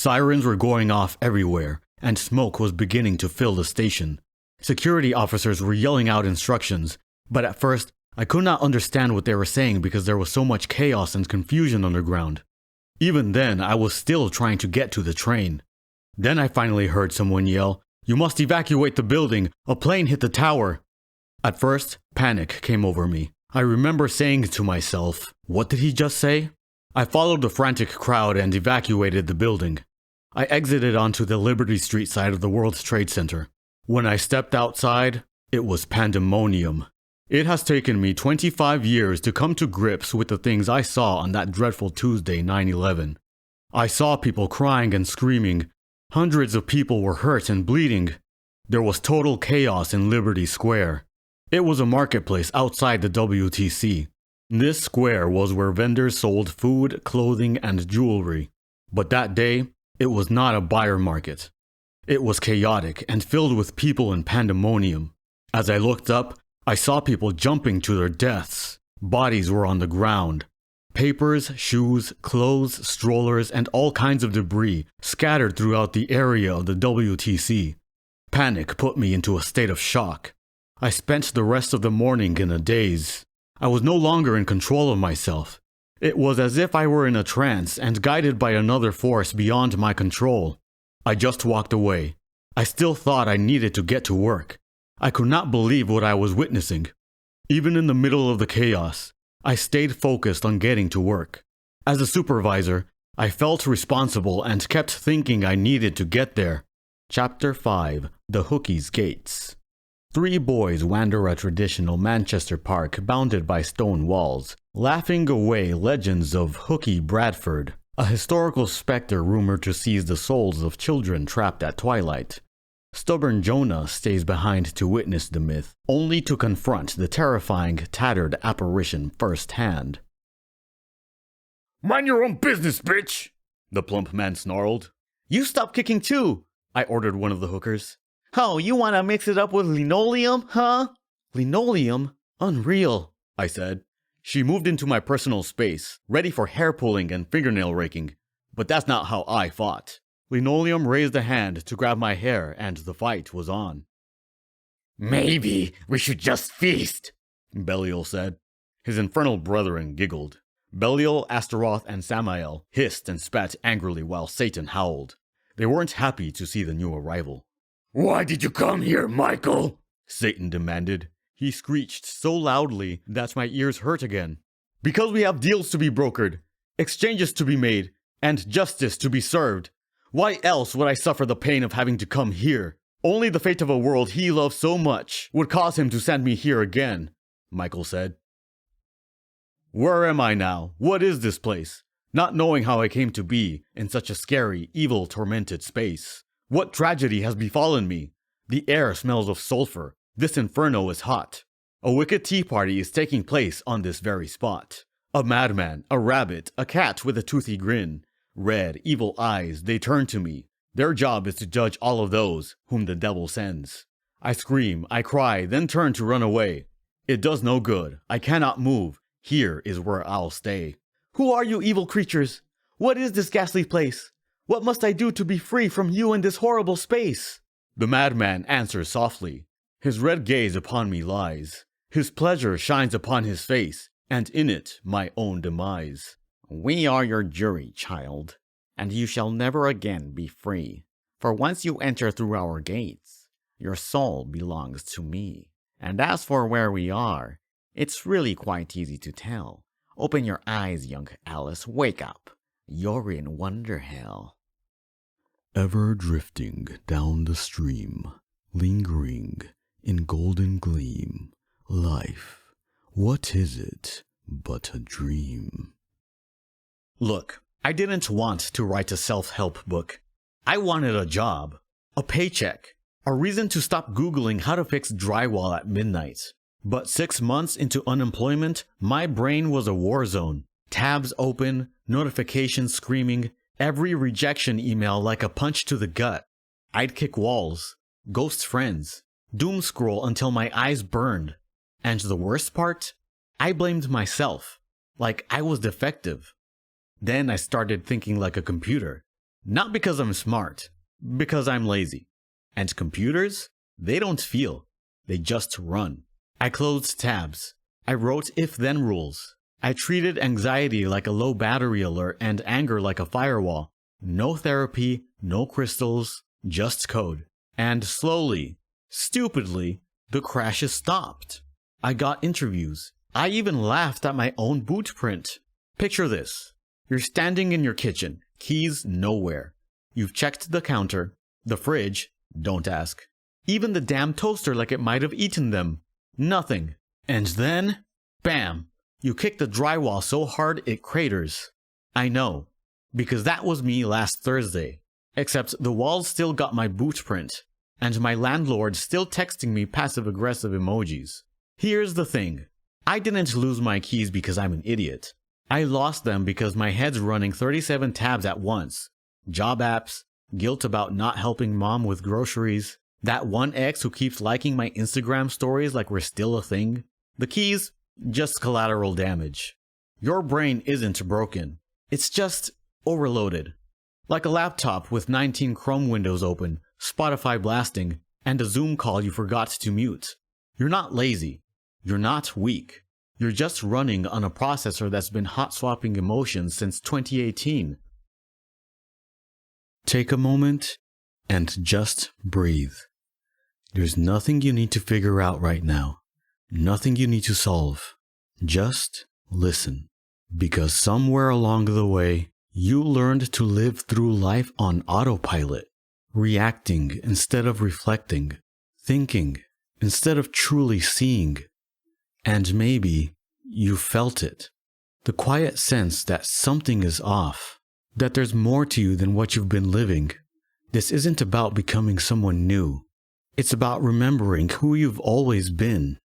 Sirens were going off everywhere, and smoke was beginning to fill the station. Security officers were yelling out instructions, but at first, I could not understand what they were saying because there was so much chaos and confusion underground. Even then, I was still trying to get to the train. Then I finally heard someone yell, "You must evacuate the building! A plane hit the tower!" At first, panic came over me. I remember saying to myself, "What did he just say?" I followed the frantic crowd and evacuated the building. I exited onto the Liberty Street side of the World Trade Center. When I stepped outside, it was pandemonium. It has taken me 25 years to come to grips with the things I saw on that dreadful Tuesday, 9/11. I saw people crying and screaming. Hundreds of people were hurt and bleeding. There was total chaos in Liberty Square. It was a marketplace outside the WTC. This square was where vendors sold food, clothing, and jewelry. But that day, it was not a buyer market. It was chaotic and filled with people in pandemonium. As I looked up, I saw people jumping to their deaths. Bodies were on the ground. Papers, shoes, clothes, strollers, and all kinds of debris scattered throughout the area of the WTC. Panic put me into a state of shock. I spent the rest of the morning in a daze. I was no longer in control of myself. It was as if I were in a trance and guided by another force beyond my control. I just walked away. I still thought I needed to get to work. I could not believe what I was witnessing. Even in the middle of the chaos, I stayed focused on getting to work. As a supervisor, I felt responsible and kept thinking I needed to get there. Chapter 5: The Hookie's Gates. 3 boys wander a traditional Manchester park bounded by stone walls, laughing away legends of Hookie Bradford, a historical specter rumored to seize the souls of children trapped at twilight. Stubborn Jonah stays behind to witness the myth, only to confront the terrifying, tattered apparition firsthand. "Mind your own business, bitch!" the plump man snarled. "You stop kicking too!" I ordered one of the hookers. "Oh, you want to mix it up with linoleum, huh?" "Linoleum? Unreal," I said. She moved into my personal space, ready for hair pulling and fingernail raking. But that's not how I fought. Linoleum raised a hand to grab my hair, and the fight was on. "Maybe we should just feast," Belial said. His infernal brethren giggled. Belial, Astaroth, and Samael hissed and spat angrily while Satan howled. They weren't happy to see the new arrival. "Why did you come here, Michael?" Satan demanded. He screeched so loudly that my ears hurt again. "Because we have deals to be brokered, exchanges to be made, and justice to be served. Why else would I suffer the pain of having to come here? Only the fate of a world he loves so much would cause him to send me here again," Michael said. "Where am I now? What is this place? Not knowing how I came to be in such a scary, evil, tormented space. What tragedy has befallen me? The air smells of sulfur. This inferno is hot. A wicked tea party is taking place on this very spot. A madman, a rabbit, a cat with a toothy grin. Red, evil eyes, they turn to me. Their job is to judge all of those whom the devil sends. I scream, I cry, then turn to run away. It does no good. I cannot move. Here is where I'll stay." "Who are you, evil creatures? What is this ghastly place? What must I do to be free from you in this horrible space?" The madman answers softly. His red gaze upon me lies. His pleasure shines upon his face, and in it my own demise. "We are your jury, child, and you shall never again be free. For once you enter through our gates, your soul belongs to me. And as for where we are, it's really quite easy to tell. Open your eyes, young Alice, wake up. You're in Wonder Hell." Ever drifting down the stream, lingering in golden gleam, life, what is it but a dream? Look, I didn't want to write a self-help book. I wanted a job, a paycheck, a reason to stop Googling how to fix drywall at midnight. But 6 months into unemployment, my brain was a war zone. Tabs open, notifications screaming, every rejection email like a punch to the gut. I'd kick walls, ghost friends, doom scroll until my eyes burned. And the worst part? I blamed myself, like I was defective. Then I started thinking like a computer. Not because I'm smart, because I'm lazy. And computers, they don't feel, they just run. I closed tabs. I wrote if-then rules. I treated anxiety like a low battery alert and anger like a firewall. No therapy, no crystals, just code. And slowly, stupidly, the crashes stopped. I got interviews. I even laughed at my own boot print. Picture this. You're standing in your kitchen, keys nowhere. You've checked the counter, the fridge, don't ask. Even the damn toaster like it might have eaten them. Nothing. And then, bam, you kick the drywall so hard it craters. I know, because that was me last Thursday. Except the walls still got my boot print, and my landlord still texting me passive-aggressive emojis. Here's the thing. I didn't lose my keys because I'm an idiot. I lost them because my head's running 37 tabs at once. Job apps, guilt about not helping mom with groceries, that one ex who keeps liking my Instagram stories like we're still a thing. The keys, just collateral damage. Your brain isn't broken. It's just overloaded. Like a laptop with 19 Chrome windows open, Spotify blasting, and a Zoom call you forgot to mute. You're not lazy. You're not weak. You're just running on a processor that's been hot-swapping emotions since 2018. Take a moment and just breathe. There's nothing you need to figure out right now. Nothing you need to solve. Just listen. Because somewhere along the way, you learned to live through life on autopilot. Reacting instead of reflecting. Thinking instead of truly seeing. And maybe you felt it. The quiet sense that something is off. That there's more to you than what you've been living. This isn't about becoming someone new. It's about remembering who you've always been.